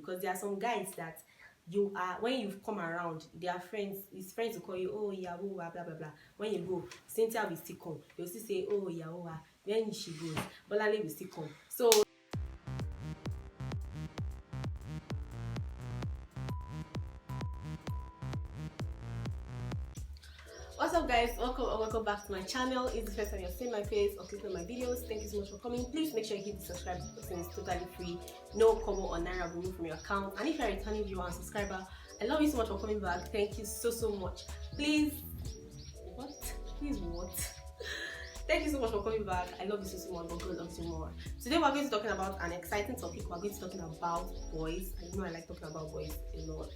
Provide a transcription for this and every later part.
because there are some guys that you are, when you've come around, their friends, his friends will call you, oh yeah, oh, blah blah blah. When you go, Cynthia will still come. They'll still say, oh yeah, oh, when she goes, Bolale will still come. So what's up, guys? Welcome back to my channel. If it's the first time you're seeing my face or clicking on my videos, thank you so much for coming. Please make sure you hit the subscribe button. It's totally free, no kobo or naira removed from your account. And if you're a returning viewer and subscriber, I love you so much for coming back. Thank you so much. Please what thank you so much for coming back. I love you so much, but God loves you more. Today we're going to be talking about an exciting topic. We're going to be talking about boys. I know I like talking about boys a lot.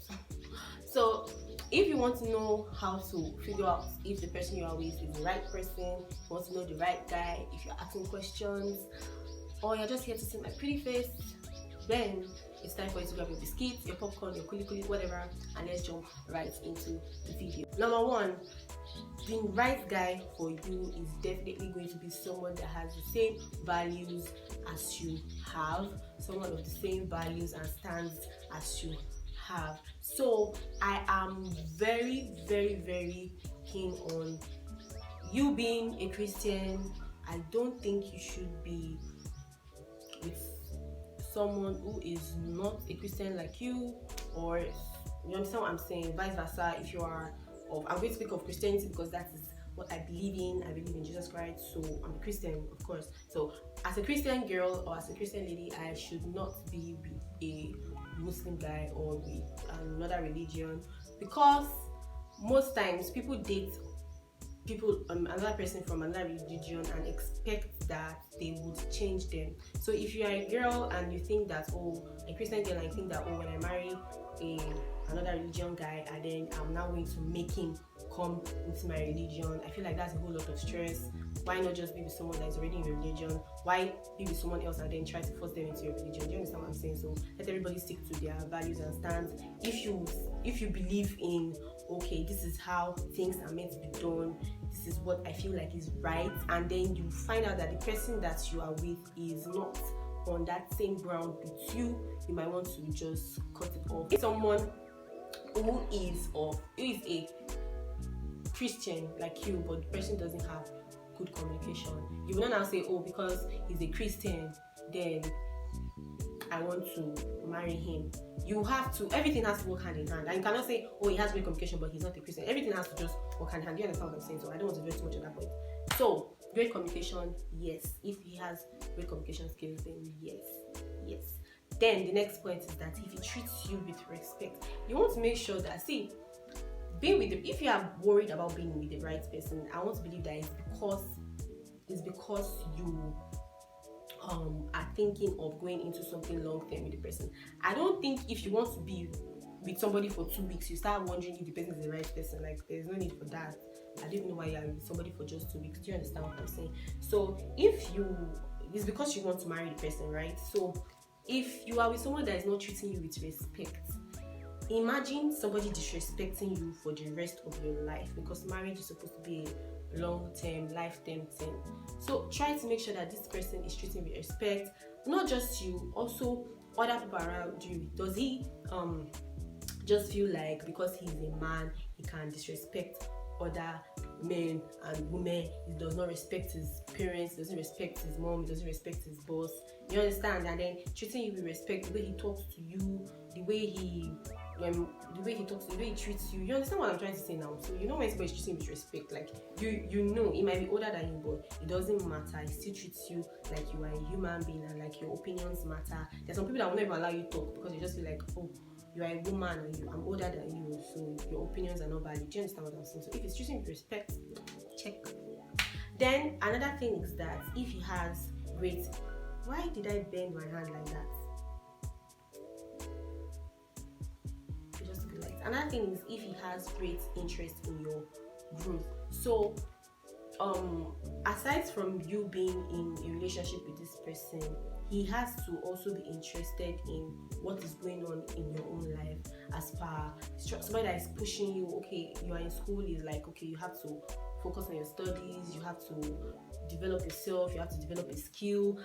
So if you want to know how to figure out if the person you are with is the right person, if you want to know the right guy, if you're asking questions, or you're just here to see my pretty face, then it's time for you to grab your biscuits, your popcorn, your kuli, whatever, and let's jump right into the video. Number one, the right guy for you is definitely going to be someone that has the same values as you have, someone of the same values and stands as you have. So I am very keen on you being a Christian. I don't think you should be with someone who is not a Christian like you, or you understand what I'm saying, vice versa. If you are I'm going to speak of Christianity because that is what I believe in. I believe in Jesus Christ, so I'm a Christian, of course. So as a Christian girl or as a Christian lady, I should not be with a Muslim guy or with another religion, because most times people date another person from another religion and expect that they would change them. So if you are a girl and you think that, oh, a Christian girl, and you think that, oh, when I marry another religion guy, and then I'm now going to make him come into my religion, I feel like that's a whole lot of stress. Why not just be with someone that is already in your religion? Why be with someone else and then try to force them into your religion? Do you understand what I'm saying? So let everybody stick to their values and stands. If you believe in, okay, this is how things are meant to be done, this is what I feel like is right, and then you find out that the person that you are with is not on that same ground with you, you might want to just cut it off. If someone who is a Christian like you, but the person doesn't have good communication, you will not now say, oh, because he's a Christian, then I want to marry him. You have to, everything has to work hand in hand, and you cannot say, oh, he has great communication but he's not a Christian. Everything has to just work hand in hand. Do you understand what I'm saying? So I don't want to dwell too much on that point. So great communication, yes. If he has great communication skills, then yes. Then the next point is that if he treats you with respect, you want to make sure that, see, being with if you are worried about being with the right person, I want to believe that it's because you are thinking of going into something long term with the person. I don't think if you want to be with somebody for 2 weeks, you start wondering if the person is the right person. Like, there's no need for that. I don't know why you're with somebody for just 2 weeks. Do you understand what I'm saying? So it's because you want to marry the person, right? So if you are with someone that is not treating you with respect, imagine somebody disrespecting you for the rest of your life, because marriage is supposed to be a long-term, lifetime thing. So try to make sure that this person is treating with respect, not just you, also other people around you. Does he just feel like because he's a man he can disrespect other men and women? He does not respect his parents, doesn't respect his mom, doesn't respect his boss. You understand? And then treating you with respect, the way he talks to you, the way he talks, the way he treats you. You understand what I'm trying to say now? So you know when somebody's treating you with respect, like you know, he might be older than you, but it doesn't matter. He still treats you like you are a human being and like your opinions matter. There's some people that will never allow you to talk because they just feel like, oh, you are a woman and I'm older than you, so your opinions are not valid. Do you understand what I'm saying? So if he's treating you with respect, check. Then another thing is that if he has great, why did I bend my hand like that? Another thing is if he has great interest in your growth. So aside from you being in a relationship with this person, he has to also be interested in what is going on in your own life. As per somebody that is pushing you, okay, you are in school, is like, okay, you have to focus on your studies, you have to develop yourself, you have to develop a skill.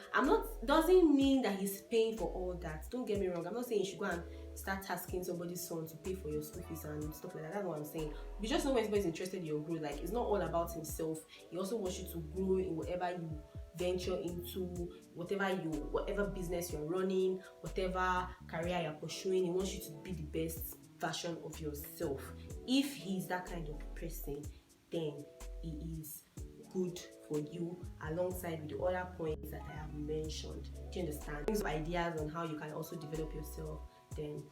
Doesn't mean that he's paying for all that. Don't get me wrong. I'm not saying you should go and start asking somebody's son to pay for your school fees and stuff like that. That's what I'm saying. You just know when somebody's interested in your growth. Like, it's not all about himself. He also wants you to grow in whatever you venture into, whatever business you're running, whatever career you're pursuing. He wants you to be the best version of yourself. If he's that kind of person, then he is good for you, alongside with the other points that I have mentioned. Do you understand? Some ideas on how you can also develop yourself, then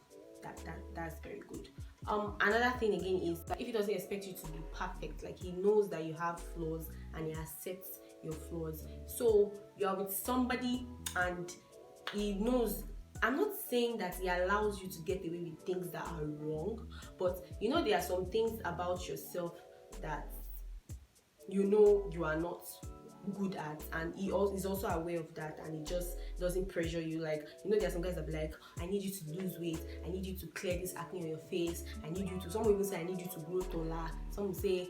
that's very good. Another thing again is that if he doesn't expect you to be perfect, like he knows that you have flaws and he accepts your flaws. So you're with somebody and he knows. I'm not saying that he allows you to get away with things that are wrong, but there are some things about yourself that you are not good at, and he is also aware of that, and he just doesn't pressure you. Like, there are some guys that be like, I need you to lose weight, I need you to clear this acne on your face, I need you to, some will even say I need you to grow taller, some will say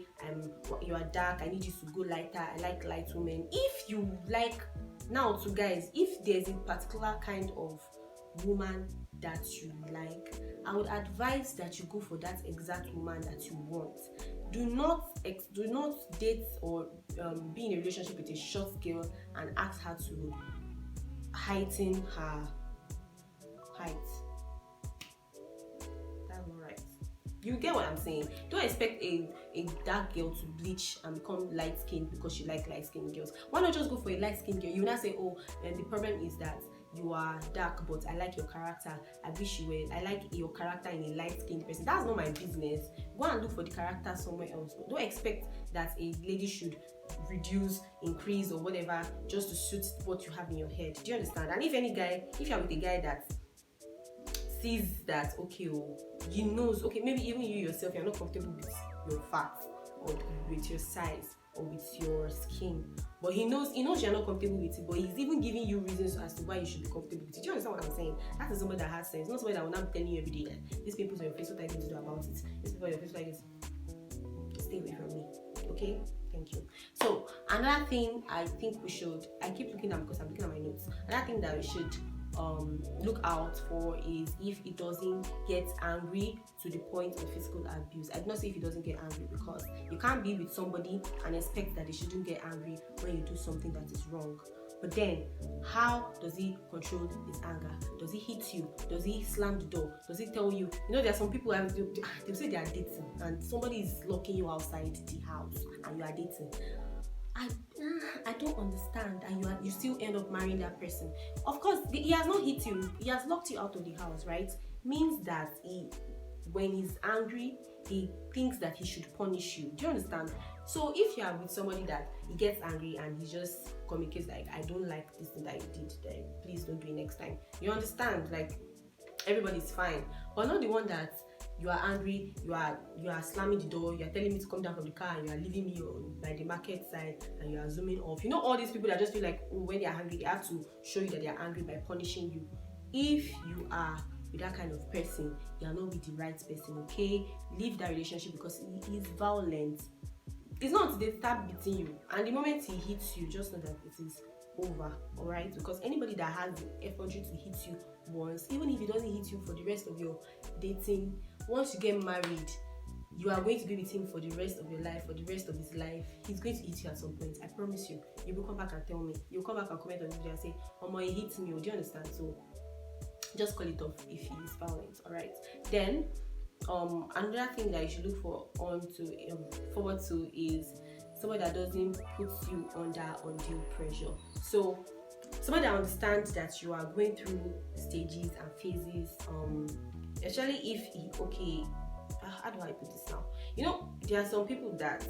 you are dark, I need you to go lighter, I like light women. If you like, now to guys, if there's a particular kind of woman that you like, I would advise that you go for that exact woman that you want. Do not date or be in a relationship with a short girl and ask her to heighten her height. That's not right. You get what I'm saying? Don't expect a dark girl to bleach and become light skinned because you like light skinned girls. Why not just go for a light skinned girl? You will not say, oh, the problem is that you are dark, but I like your character. I wish you were. I like your character in a light-skinned person. That's not my business. Go and look for the character somewhere else. Don't expect that a lady should reduce, increase, or whatever just to suit what you have in your head. Do you understand? And if you're with a guy that sees that, okay, he knows, okay, maybe even you yourself, you're not comfortable with your fat or with your size or with your skin, but he knows you're not comfortable with it, but he's even giving you reasons as to why you should be comfortable with it. Do you understand what I'm saying? That is somebody that has sense, not somebody that will not be telling you every day, these pimples on your face, what are you going to do about it? These people on your face, what are you going to stay away from me? Okay, thank you. So another thing I think we should, I keep looking at, because I'm looking at my notes, another thing that we should look out for is if it doesn't get angry to the point of physical abuse. I do not say if he doesn't get angry, because you can't be with somebody and expect that they shouldn't get angry when you do something that is wrong. But then, how does he control his anger? Does he hit you? Does he slam the door? Does he tell you? There are some people they say they are dating and somebody is locking you outside the house and you are dating. I don't understand, and you still end up marrying that person. Of course, he has not hit you, he has locked you out of the house, right? Means that when he's angry, he thinks that he should punish you. Do you understand? So if you are with somebody that he gets angry and he just communicates like, I don't like this thing that you did, then please don't do it next time. You understand? Like, everybody's fine, but not the one that you are angry, you are slamming the door, you are telling me to come down from the car, and you are leaving me by the market side, and you are zooming off. All these people that just feel like, when they are angry, they have to show you that they are angry by punishing you. If you are with that kind of person, you are not with the right person, okay? Leave that relationship, because he is violent. It's not until they start beating you, and the moment he hits you, just know that it is over, alright? Because anybody that has the effort to hit you once, even if he doesn't hit you for the rest of your dating, once you get married, you are going to be with him for the rest of your life, for the rest of his life. He's going to hit you at some point, I promise you. You will come back and tell me. You'll come back and comment on the video and say, oh, he hits me. Do you understand? So just call it off if he is violent, alright? Then another thing that you should look forward to is somebody that doesn't put you under undue pressure. So somebody that understands that you are going through stages and phases, especially if how do I put this now? There are some people that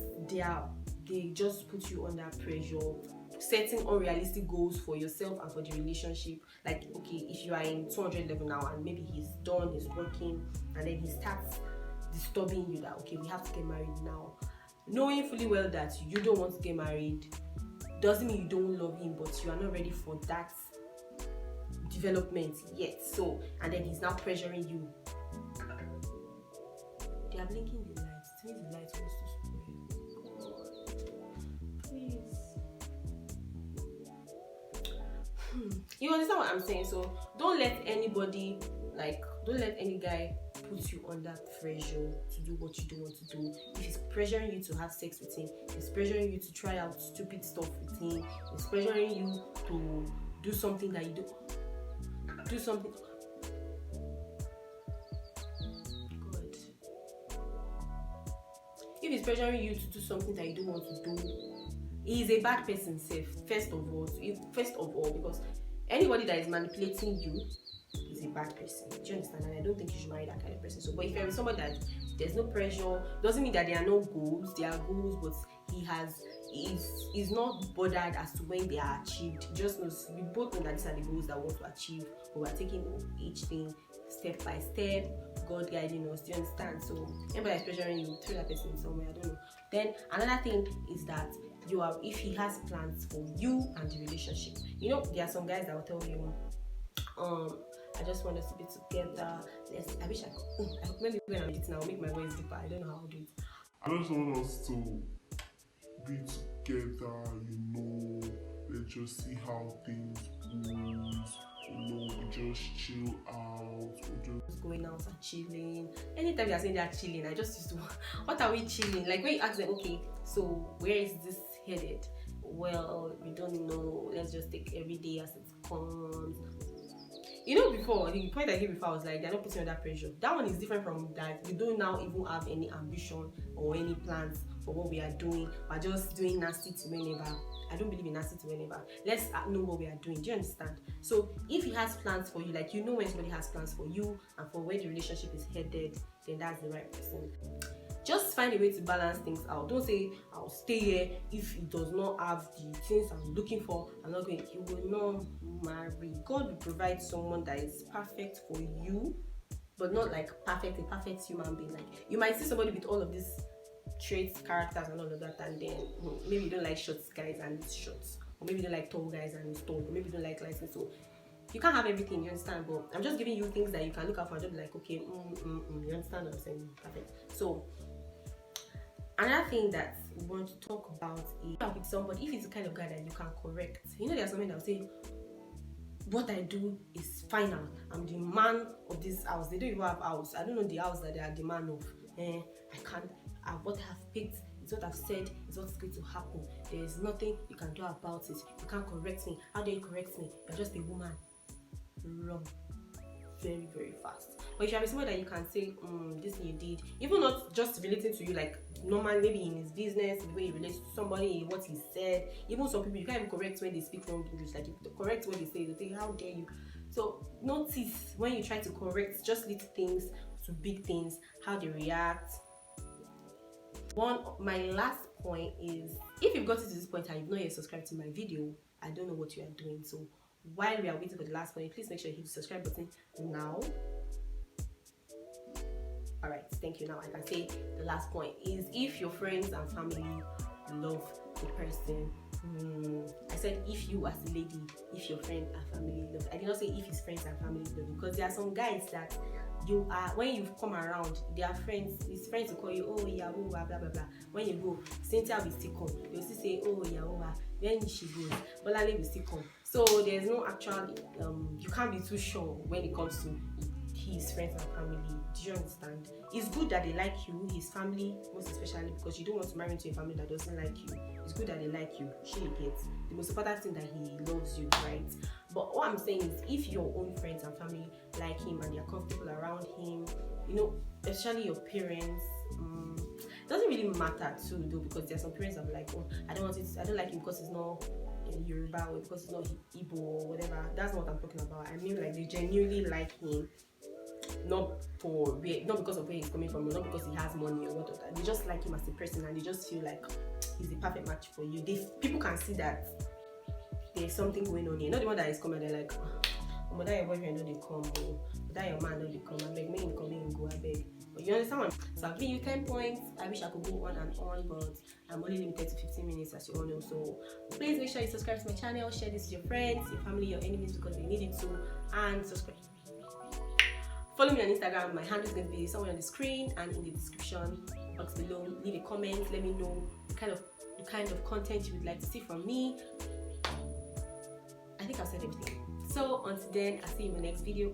they just put you under pressure, setting unrealistic goals for yourself and for the relationship. Like, okay, if you are in 200 level now and maybe he's done, he's working, and then he starts disturbing you that, okay, we have to get married now, knowing fully well that you don't want to get married doesn't mean you don't love him, but you are not ready for that development yet. So, and then he's now pressuring you. They are blinking the lights. It means the light wants to spoil. please. You understand what I'm saying? So don't let anybody, don't let any guy put you under pressure to do what you don't want to do. If he's pressuring you to have sex with him, he's pressuring you to try out stupid stuff with him, he's pressuring you to do something that you don't do something. God. If he's pressuring you to do something that you don't want to do, he is a bad person, first of all, because anybody that is manipulating you is a bad person. Do you understand? And I don't think you should marry that kind of person. So, but if you're with somebody that there's no pressure, doesn't mean that there are no goals. There are goals, but he's not bothered as to when they are achieved. Just knows, we both know that these are the goals that we want to achieve, but we're taking each thing step by step, God guiding us. Do you understand? So, anybody that's pressuring you, throw that person somewhere. I don't know. Then another thing is that if he has plans for you and the relationship. You know, there are some guys that will tell you, I just want us to be together. I wish I could. Maybe when I'm dating, I'll make my voice deeper. I don't know how to do it. I just want us to be together, let's just see how things goes. We just chill out. Just going out and chilling. Anytime you're saying they're chilling, I just used to, what are we chilling? Like when you ask them, okay, so where is this headed? Well, we don't know. Let's just take every day as it comes. You know, before, the point I gave before, I was like, they're not putting under pressure. That one is different from that. We don't now even have any ambition or any plans for what we are doing. We're just doing nasty to whenever. I don't believe in nasty to whenever. Let's know what we are doing. Do you understand? So if he has plans for you, like you know when somebody has plans for you and for where the relationship is headed, then that's the right person. Just find a way to balance things out. Don't say, I'll stay here if he does not have the things I'm looking for. I'm not going. He will not marry. God will provide someone that is perfect for you, but not like a perfect human being. Like you might see somebody with all of these traits, characters, and all of that, and then maybe you don't like short guys and it's short, or maybe you don't like tall guys and it's tall, or maybe you don't like lights. So you can't have everything, you understand? But I'm just giving you things that you can look out for and just be like, okay, you understand what I'm saying? Perfect. So another thing that we want to talk about is with somebody, if it's the kind of guy that you can correct. You know, there's something that will say, what I do is final. I'm the man of this house. They don't even have house. I don't know the house that they are the man of. I can't. What I have picked is what I've said, is what's going to happen. There is nothing you can do about it. You can't correct me. How do you correct me? You're just a woman. Wrong. Very, very fast. But if you have somebody that you can say, this thing you did, even not just relating to you, like normal, maybe in his business, the way he relates to somebody, what he said. Even some people, you can't even correct when they speak wrong English. Like, you correct what they say, they say, how dare you? So notice when you try to correct just little things to big things, how they react. My last point is, if you've gotten to this point and you've not yet subscribed to my video, I don't know what you are doing. So while we are waiting for the last point, please make sure you hit the subscribe button now. Alright, thank you. Now I can say the last point is, if your friends and family love the person, I said if you as a lady, if your friend and family love. I did not say if his friends and family love, because there are some guys that you are, when you come around, their friends, his friends will call you, oh yeah, oh blah blah blah. When you go, Cynthia will still come. They'll still say, oh yeah, oh when she goes, Bolale will still come. So there's no actual, you can't be too sure when it comes to his friends and family. Do you understand? It's good that they like you, his family most especially, because you don't want to marry into a family that doesn't like you. It's good that they like you. She gets the most important thing, that he loves you, right? But what I'm saying is, if your own friends and family like him and they're comfortable around him, you know, especially your parents, it doesn't really matter too though, because there are some parents that are like, oh, I don't like him because it's not Yoruba, or because it's not Igbo or whatever. That's not what I'm talking about. I mean, like, they genuinely like him, not because of where he's coming from, or not because he has money or what. They just like him as a person, and they just feel like he's the perfect match for you. People can see that there's something going on here. Not the one that is coming, they're like, oh, that your boyfriend, no they come, or that your man, no they come. I beg, make him come in and go, I beg. But you understand what? So I've given you 10 points. I wish I could go on and on, but I'm only limited to 15 minutes, as you all know. So please make sure you subscribe to my channel, share this with your friends, your family, your enemies, because they need it to, and subscribe. Follow me on Instagram. My handle is going to be somewhere on the screen and in the description box below. Leave a comment. Let me know the kind of the kind of content you would like to see from me. I think I've said everything. So until then, I'll see you in the next video.